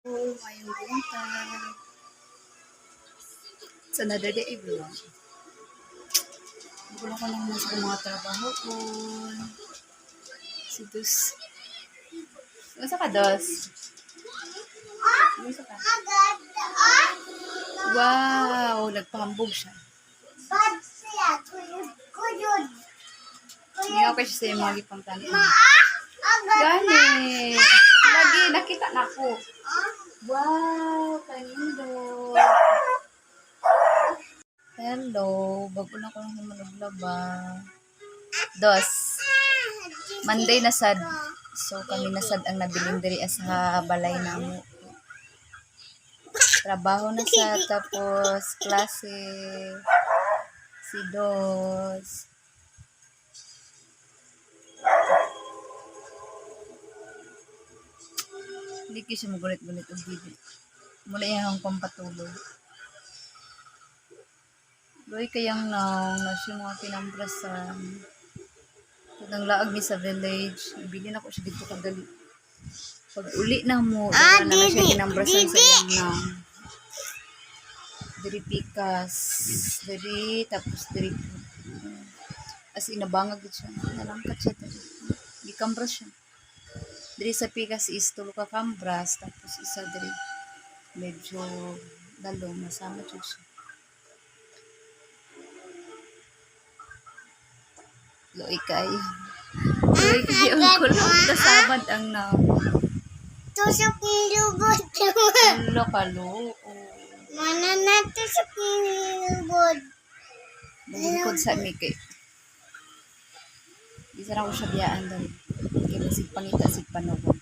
Oh, ngayong buntag. It's another day, everyone. Gulo ko lang sa mga trabaho ko. Si Dus. Masa ka, Dos? Masa ka? Wow! Nagpahambog siya. Hindi ako kasi sa'yo mga gipang tanong. Gani! Lagi, nakita na ako. Wow! Kanindo! Hello! Bago na ko nang humanaglaba. Dos. Monday na sad. So, kami na sad ang nabiling diri sa balay na mo. Trabaho na sa tapos klase. Si Dos. Hindi ko siya magulit-gulit ang video. Mula yung pampatuloy. Doy kayang na siya mga pinambrasan. Nang laag ni sa village. Ibili na ko siya dito kadali. Pag uli na mo, na siya pinambrasan sa iyang na. Dari pikas. Dari, tapos dari. As inabangag siya. Nalangkat siya. Gikambras siya. Dari sa pikas is tulo ka kambras. Tapos isa dari. Medyo dalong. Masama siya siya. Loy kayo. Loy kayo ang kulong. Kasabad ang na. Tusok ng lubod. Lo kalo. Mana na tusok ng lubod. Bukod sa Miki. Isa na ko siya biyaan doon. Kaya masig pangita, sig panawa.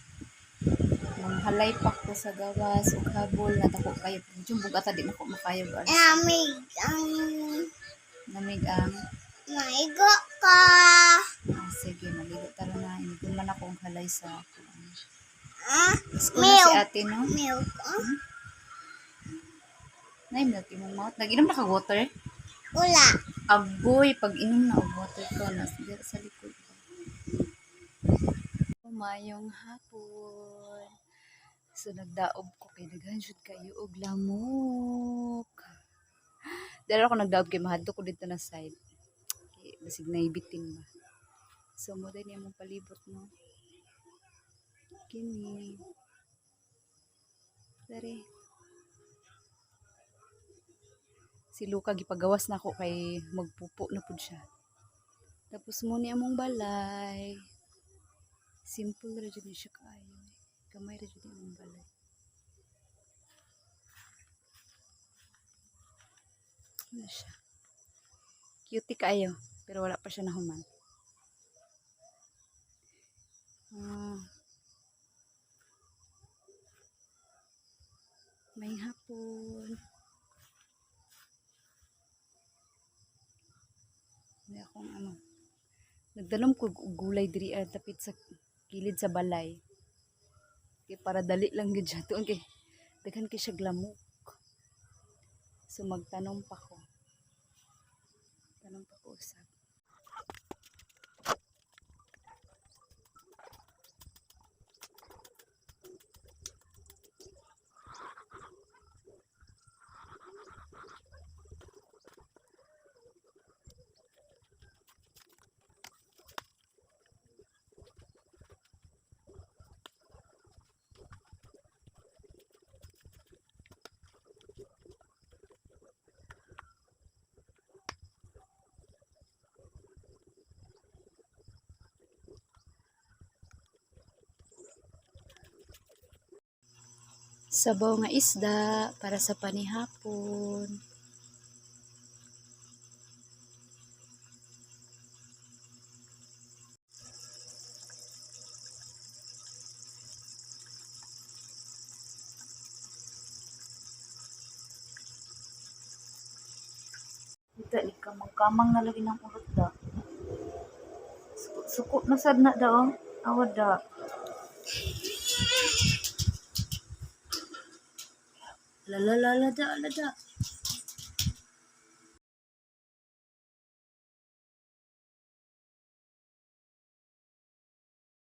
Manghalay pa ko sa gawas, o habol, natako kayo. Yung bugata di na ko makayo. Lamig ang Namig ang. maigo ka. Sige, maligo tala na. Hindi ko man akong halay sa ako. Isko na si Milk. ate, no? Milk. Naimilk yung mouth. Nag-inom na ka water? Wala. Agoy, pag inom na ang water ko, sa likod ko. Mayong hapon. So, nagdaob ko kay naghanshoot kayo og lamok. Dahil ako nagdaob kay mahadto ko dito na side. Okay, basig na ibitin ba. So, mo din yung palibot mo. Kini. Dari. Si Luca gipagawas na ako kay magpupo na pud siya. Tapos mo ni among balay. Simple ra jud ni siya kaayo. Kamay ra jud among balay. Ano siya? Cute kaayo, pero wala pa siya nahuman. May hapon. May akong nagdanom ko gulay diri tapit sa kilid sa balay. Kaya para dali lang gid siya tuon kay daghan kay siya glamok. So magtanom pa ko. Tanong pa ko usab. Sabaw nga isda para sa panihapon. Ita kamang na lagi ng ulot da. Suko na sad na daw. Awad da. Lala da.